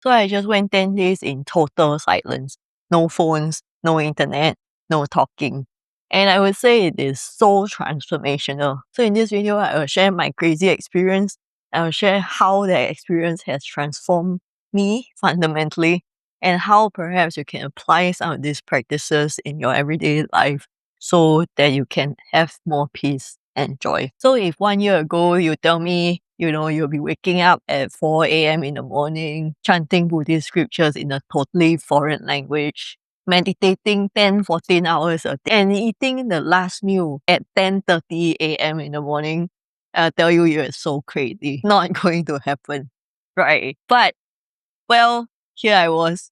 So I just went 10 days in total silence. No phones, no internet, no talking. And I would say it is so transformational. So in this video, I will share my crazy experience. I will share how that experience has transformed me fundamentally and how perhaps you can apply some of these practices in your everyday life so that you can have more peace and joy. So if 1 year ago you tell me, you'll be waking up at 4 a.m. in the morning, chanting Buddhist scriptures in a totally foreign language, meditating 10, 14 hours a day, and eating the last meal at 10:30 a.m. in the morning, I'll tell you, you're so crazy. Not going to happen, right? But, well, here I was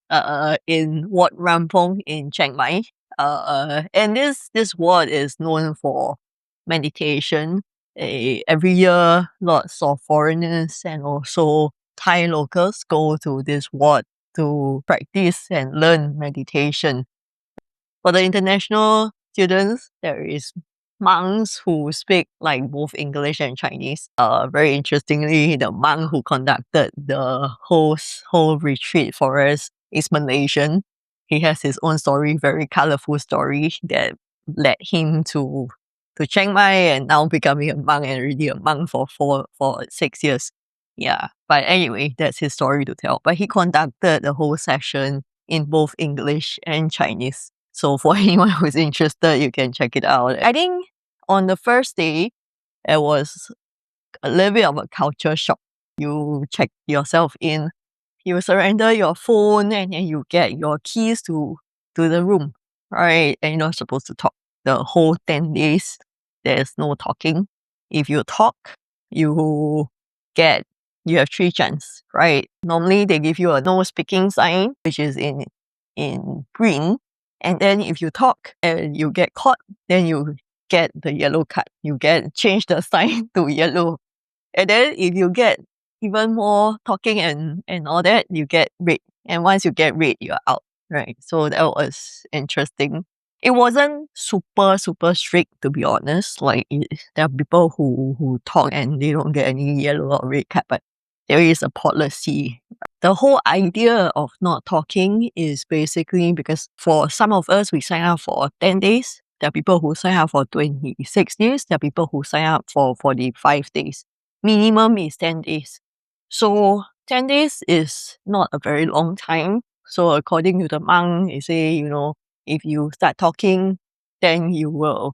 in Wat Ram Poeng in Chiang Mai. And this ward is known for meditation. Every year, lots of foreigners and also Thai locals go to this ward to practice and learn meditation. For the international students, there is monks who speak like both English and Chinese. Very interestingly, the monk who conducted the whole retreat for us is Malaysian. He has his own story, very colorful story that led him to Chiang Mai and now becoming a monk and really a monk for 6 years. Yeah, but anyway, that's his story to tell. But he conducted the whole session in both English and Chinese. So for anyone who's interested, you can check it out. I think on the first day, it was a little bit of a culture shock. You check yourself in, you surrender your phone, and then you get your keys to the room, right? And you're not supposed to talk. The whole 10 days, there's no talking. If you talk, you have 3 chances, right? Normally, they give you a no speaking sign, which is in green. And then if you talk and you get caught, then you get the yellow card. You change the sign to yellow. And then if you get even more talking and all that, you get red. And once you get red, you're out, right? So that was interesting. It wasn't super, super strict, to be honest. There are people who talk and they don't get any yellow or red card, but there is a policy. The whole idea of not talking is basically because for some of us, we sign up for 10 days. There are people who sign up for 26 days. There are people who sign up for 45 days. Minimum is 10 days. So 10 days is not a very long time. So according to the monk, they say, if you start talking, then you will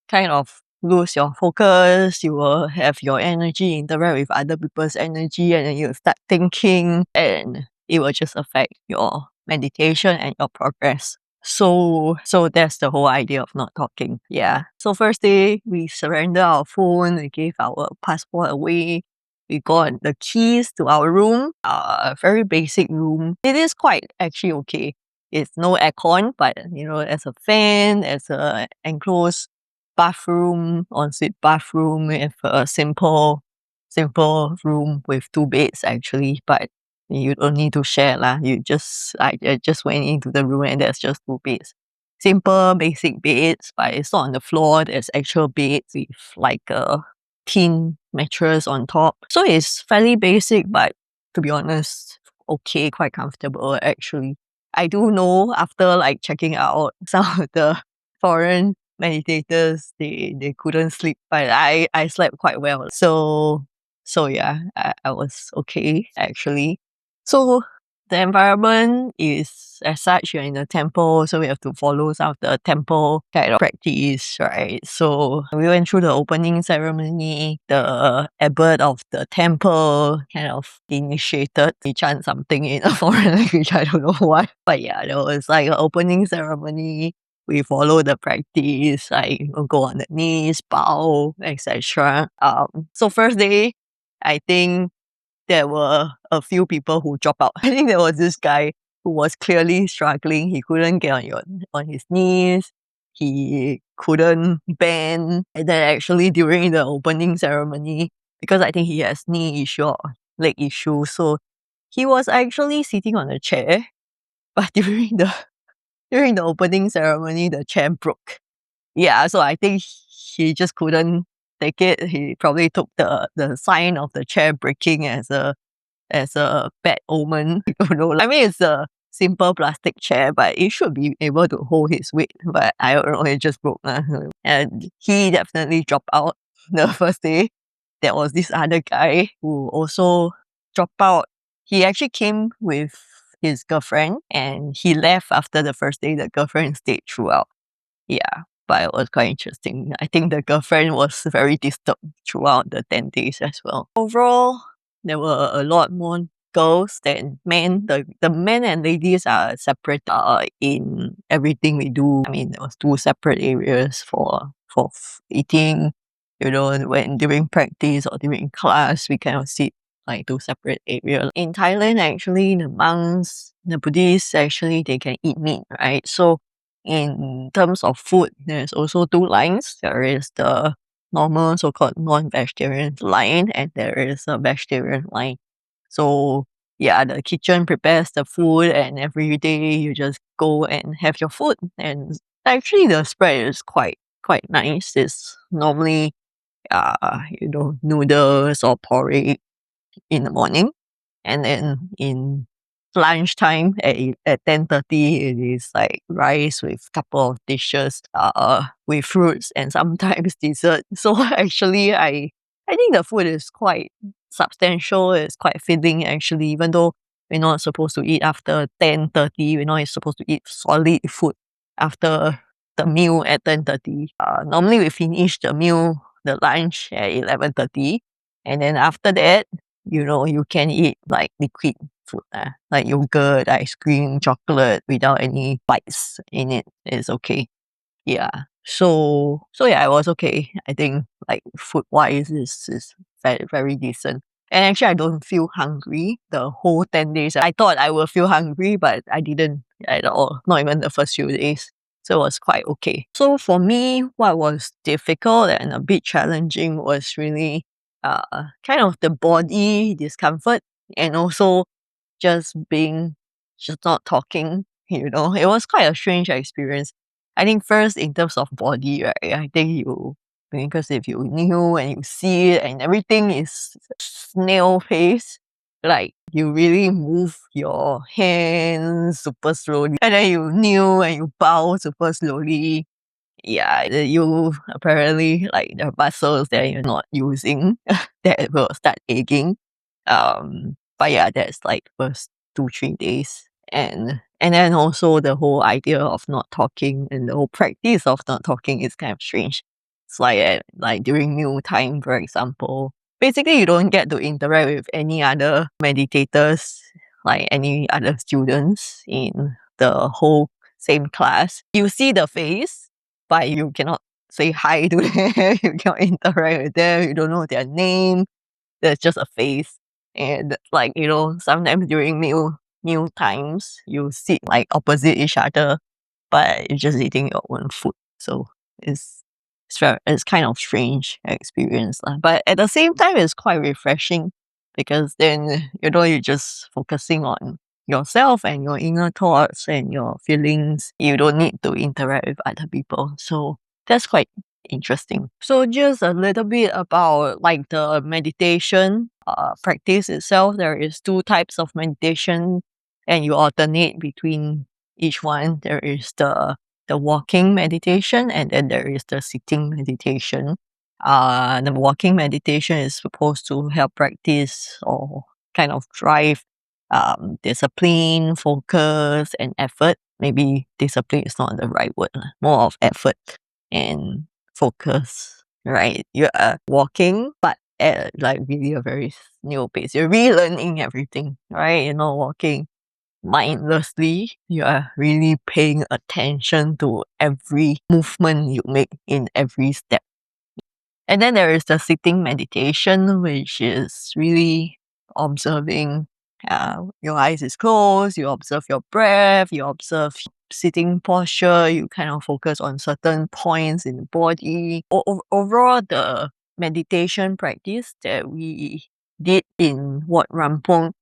kind of lose your focus, you will have your energy interact with other people's energy, and then you start thinking, and it will just affect your meditation and your progress. So that's the whole idea of not talking. Yeah. So first day, we surrender our phone, we gave our passport away, we got the keys to our room, a very basic room. It is quite actually okay. It's no aircon, but there's a fan, there's a enclosed bathroom, ensuite bathroom with a simple room with 2 beds actually, but you don't need to share lah. I just went into the room and there's just 2 beds. Simple, basic beds, but it's not on the floor. There's actual beds with like a tin mattress on top. So it's fairly basic, but to be honest, okay, quite comfortable actually. I do know after checking out some of the foreign meditators, they couldn't sleep, but I slept quite well. So yeah, I was okay actually. So the environment is as such, you're in a temple, so we have to follow some of the temple kind of practice, right? So we went through the opening ceremony. The abbot of the temple kind of initiated. He chanted something in a foreign language, I don't know why. But yeah, there was an opening ceremony. We follow the practice, go on the knees, bow, etc. So first day, I think there were a few people who dropped out. I think there was this guy who was clearly struggling. He couldn't get on his knees. He couldn't bend. And then actually during the opening ceremony, because I think he has knee issue or leg issue, so he was actually sitting on a chair. But during the opening ceremony, the chair broke. Yeah, so I think he just couldn't take it. He probably took the sign of the chair breaking as a as a bad omen. I don't know. I mean, it's a simple plastic chair, but it should be able to hold his weight. But I don't know, it just broke. And he definitely dropped out the first day. There was this other guy who also dropped out. He actually came with his girlfriend and he left after the first day. The girlfriend stayed throughout. Yeah, but it was quite interesting. I think the girlfriend was very disturbed throughout the 10 days as well. Overall, there were a lot more girls than men. The men and ladies are separate in everything we do. I mean, there was two separate areas for eating. You know, and when during practice or during class, we kind of sit like two separate areas. In Thailand, actually, the monks, the Buddhists, actually, they can eat meat, right? So in terms of food, there's also two lines. There is the normal so-called non-vegetarian line and there is a vegetarian line. So yeah, the kitchen prepares the food and every day you just go and have your food. And actually the spread is quite nice. It's normally noodles or porridge in the morning. And then in lunchtime at 10:30, it is like rice with couple of dishes with fruits and sometimes dessert. So actually I think the food is quite substantial, it's quite filling actually, even though we're not supposed to eat after 10:30, we're not supposed to eat solid food after the meal at 10:30. Normally we finish the meal, the lunch at 11:30, and then after that, you can eat like liquid food, like yogurt, ice cream, chocolate without any bites in it. It's okay. Yeah. So yeah, it was okay. I think like food wise is very, very decent. And actually I don't feel hungry the whole 10 days. I thought I would feel hungry, but I didn't at all. Not even the first few days. So it was quite okay. So for me, what was difficult and a bit challenging was really kind of the body discomfort and also just not talking. It was quite a strange experience. I think first in terms of body, right? I think because if you kneel and you see it and everything is snail pace, like you really move your hands super slowly and then you kneel and you bow super slowly. Yeah, you apparently like the muscles that you're not using that will start aching. But yeah, that's like first 2-3 days. And then also the whole idea of not talking and the whole practice of not talking is kind of strange. It's like during meal time, for example. Basically you don't get to interact with any other meditators, like any other students in the whole same class. You see the face, but you cannot say hi to them, you cannot interact with them, you don't know their name. There's just a face. And like, sometimes during meal times, you sit like opposite each other, but you're just eating your own food. So it's kind of strange experience. Lah. But at the same time, it's quite refreshing because then, you're just focusing on yourself and your inner thoughts and your feelings. You don't need to interact with other people. So that's quite interesting. So just a little bit about like the meditation practice itself. There is two types of meditation and you alternate between each one. There is the walking meditation and then there is the sitting meditation. The walking meditation is supposed to help practice or kind of drive discipline, focus, and effort. Maybe discipline is not the right word, more of effort and focus, right? You are walking, but at like really a very new pace. You're relearning everything, right? You're not walking mindlessly. You are really paying attention to every movement you make in every step. And then there is the sitting meditation, which is really observing. Your eyes is closed, you observe your breath, you observe sitting posture, you kind of focus on certain points in the body. Overall, the meditation practice that we did in Wat Ram Poeng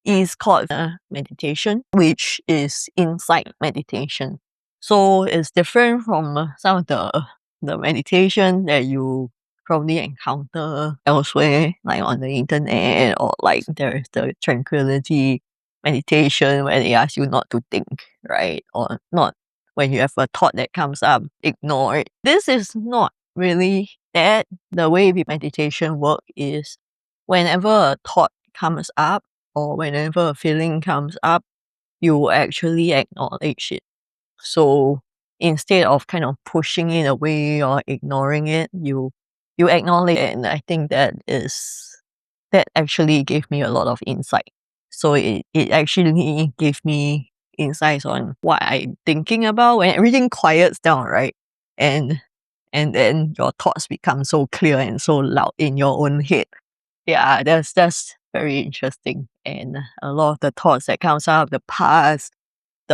is called meditation, which is insight meditation. So it's different from some of the meditation that you probably encounter elsewhere, like on the internet, or like there's the tranquility meditation where they ask you not to think, right? Or not when you have a thought that comes up, ignore it. This is not really that. The way meditation work is whenever a thought comes up or whenever a feeling comes up, you actually acknowledge it. So instead of kind of pushing it away or ignoring it, you acknowledge it. And I think that actually gave me a lot of insight. So it actually gave me insights on what I'm thinking about when everything quiets down, right? And and then your thoughts become so clear and so loud in your own head. Yeah, that's very interesting. And a lot of the thoughts that comes out of the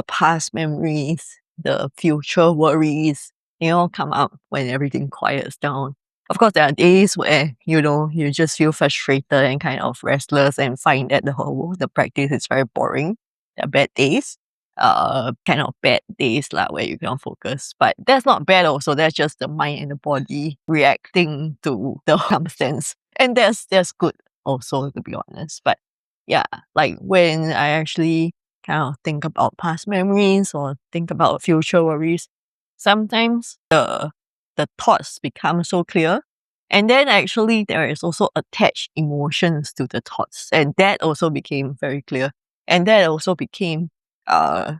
past memories, the future worries, they all come up when everything quiets down. Of course, there are days where, you just feel frustrated and kind of restless and find that the practice is very boring. There are bad days, kind of bad days like where you can't focus. But that's not bad also. That's just the mind and the body reacting to the circumstance. And that's good also, to be honest. But yeah, like when I actually kind of think about past memories or think about future worries, sometimes the thoughts become so clear. And then actually there is also attached emotions to the thoughts. And that also became very clear. And that also became uh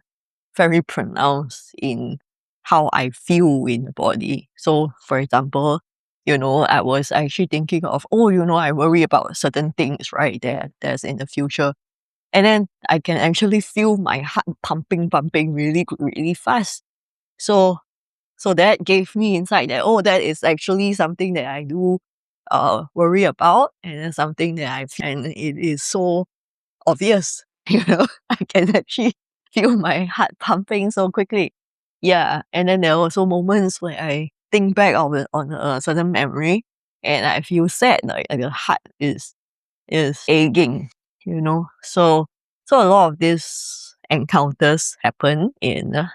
very pronounced in how I feel in the body. So for example, I was actually thinking of, I worry about certain things, right? There's in the future. And then I can actually feel my heart pumping really, really fast. So that gave me insight that, that is actually something that I do worry about, and then something that and it is so obvious, I can actually feel my heart pumping so quickly. Yeah. And then there are also moments where I think back on a certain memory and I feel sad, like the heart is aching, So a lot of these encounters happen in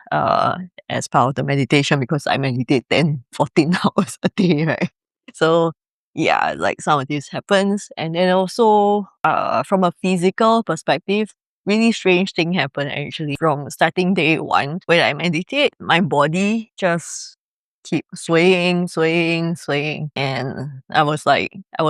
as part of the meditation because I meditate 10, 14 hours a day, right? So yeah, like some of this happens. And then also from a physical perspective, really strange thing happen actually. From starting day one, when I meditate, my body just keep swaying. And I was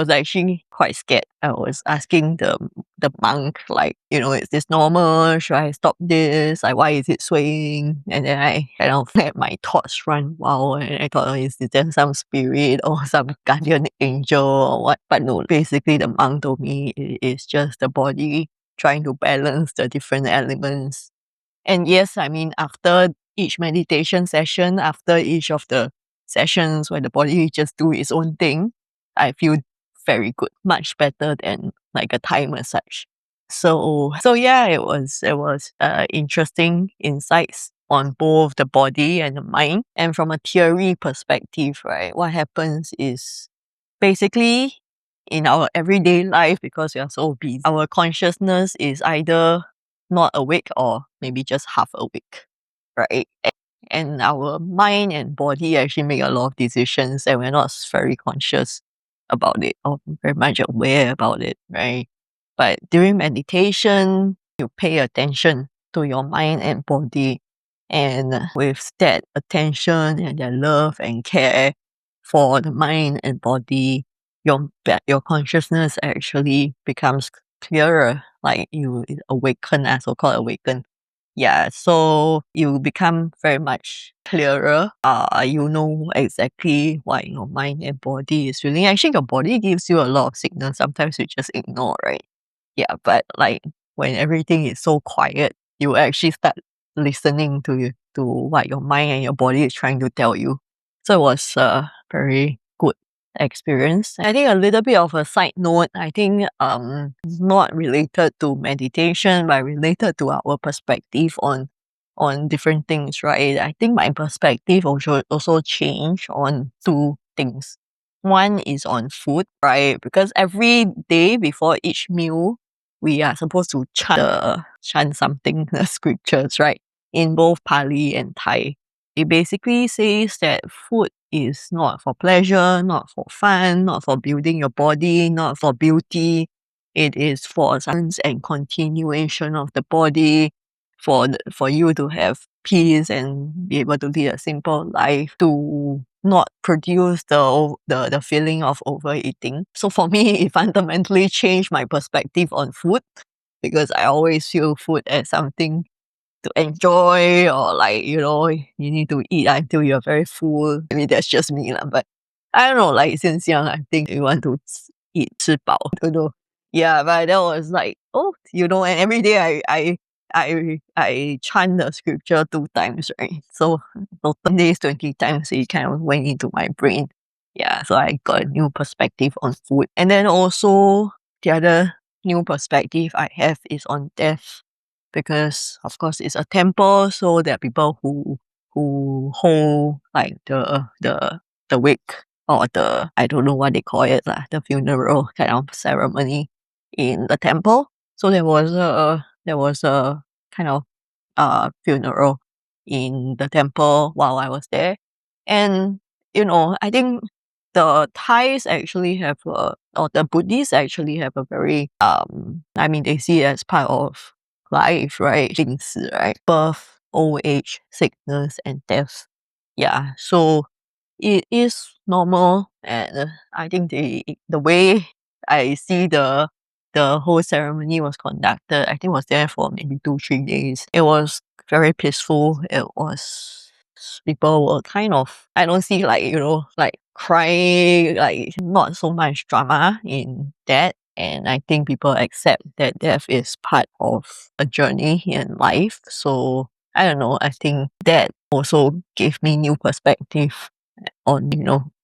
actually quite scared. I was asking the monk, like, is this normal? Should I stop this? Like, why is it swaying? And then I kind of let my thoughts run wild, and I thought, is there some spirit or some guardian angel or what? But no, basically the monk told me it's just the body trying to balance the different elements. And yes, I mean, after each meditation session, after each of the sessions where the body just do its own thing, I feel very good, much better than like a Thai massage. So yeah, it was interesting insights on both the body and the mind. And from a theory perspective, right, what happens is basically in our everyday life, because we are so busy, our consciousness is either not awake or maybe just half awake, right? And our mind and body actually make a lot of decisions and we're not very conscious about it or very much aware about it, right? But during meditation, you pay attention to your mind and body. And with that attention and that love and care for the mind and body, your consciousness actually becomes clearer, like you awaken, as so-called awaken. Yeah, so you become very much clearer. You know exactly what your mind and body is feeling. Actually, your body gives you a lot of signals. Sometimes you just ignore, right? Yeah, but like when everything is so quiet, you actually start listening to what your mind and your body is trying to tell you. So it was a very good experience. I think a little bit of a side note, I think not related to meditation, but related to our perspective on different things, right? I think my perspective also changed on two things. One is on food, right? Because every day before each meal, we are supposed to chant something, the scriptures, right? In both Pali and Thai. it basically says that food is not for pleasure, not for fun, not for building your body, not for beauty. It is for sustenance and continuation of the body, for you to have peace and be able to lead a simple life, to not produce the feeling of overeating. So for me, it fundamentally changed my perspective on food, because I always feel food as something to enjoy, or like, you need to eat until you're very full. I mean, that's just me lah, but I don't know, like since young, I think you want to eat 吃饱, don't know. Yeah, but that was like, and every day I chant the scripture 2 times, right? So 10 days, 20 times, it kind of went into my brain. Yeah, so I got a new perspective on food. And then also the other new perspective I have is on death, because of course it's a temple, so there are people who hold like the wake, or the, I don't know what they call it lah, the funeral kind of ceremony in the temple. So there was a kind of funeral in the temple while I was there. And I think the Thais actually have or the Buddhists actually have a very I mean, they see it as part of life, right? 病死, right? Birth, old age, sickness, and death. Yeah, so it is normal, and I think the way I see the whole ceremony was conducted, I think was there for maybe 2-3 days. It was very peaceful. It was, people were kind of, I don't see like, like crying, like not so much drama in that. And I think people accept that death is part of a journey in life. So I don't know, I think that also gave me new perspective on,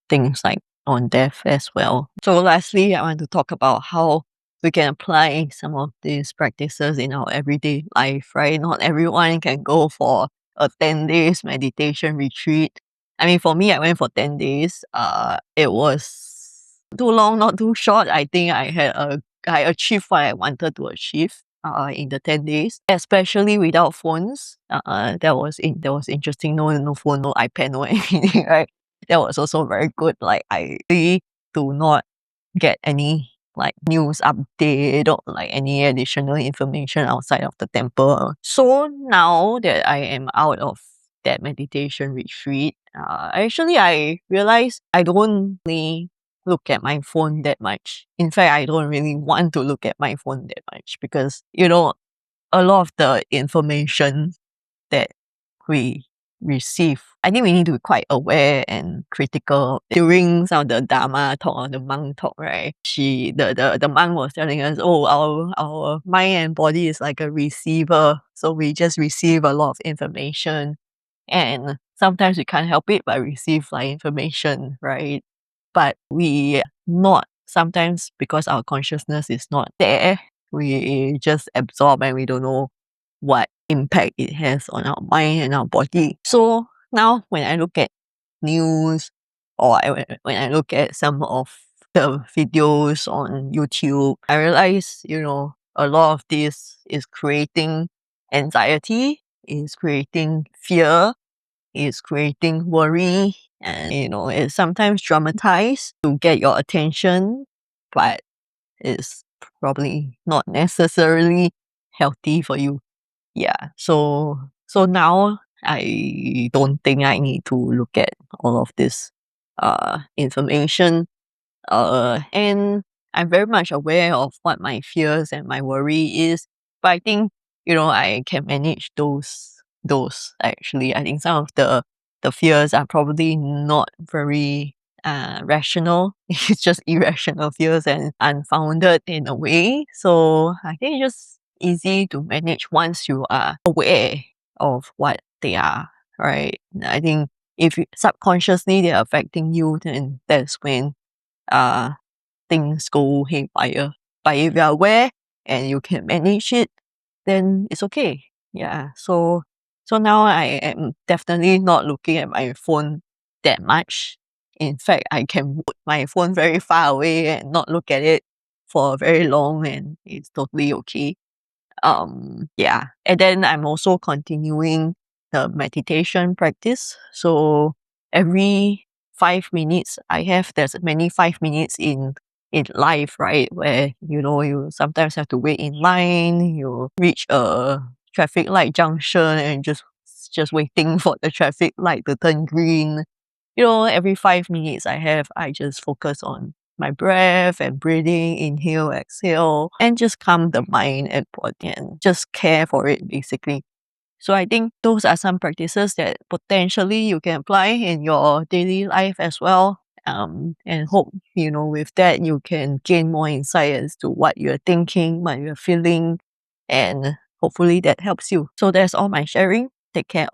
things like on death as well. So lastly, I want to talk about how we can apply some of these practices in our everyday life, right? Not everyone can go for a 10 days meditation retreat. I mean, for me, I went for 10 days. It was too long, not too short. I think I achieved what I wanted to achieve in the 10 days, especially without phones. That was interesting. No phone, no iPad, no anything, right? That was also very good. Like, I really do not get any like news update or like any additional information outside of the temple. So now that I am out of that meditation retreat, I realized I don't really look at my phone that much. In fact, I don't really want to look at my phone that much, because a lot of the information that we receive, I think we need to be quite aware and critical. During some of the Dharma talk or the monk talk, right? The monk was telling us, our mind and body is like a receiver. So we just receive a lot of information. And sometimes we can't help it but receive like information, right? But we not, sometimes because our consciousness is not there, we just absorb and we don't know what impact it has on our mind and our body. So now when I look at news, or when I look at some of the videos on YouTube, I realize, a lot of this is creating anxiety, is creating fear, is creating worry, and it's sometimes dramatized to get your attention, but it's probably not necessarily healthy for you. Yeah. So now I don't think I need to look at all of this information. And I'm very much aware of what my fears and my worry is. But I think, I can manage those actually. I think some of the fears are probably not very rational. It's just irrational fears and unfounded in a way. So I think it's just easy to manage once you are aware of what they are, right? I think if subconsciously they're affecting you, then that's when uh things go haywire. But if you're aware and you can manage it, then it's okay. Yeah. So now I am definitely not looking at my phone that much. In fact, I can put my phone very far away and not look at it for very long, and it's totally okay. Yeah. And then I'm also continuing the meditation practice. So every 5 minutes I have, there's many 5 minutes in life, right? Where, you sometimes have to wait in line, you reach a traffic light junction and just waiting for the traffic light to turn green. Every 5 minutes I just focus on my breath and breathing, inhale, exhale, and just calm the mind and body and just care for it basically. So I think those are some practices that potentially you can apply in your daily life as well. And hope, with that you can gain more insight as to what you're thinking, what you're feeling, and hopefully that helps you. So that's all my sharing. Take care.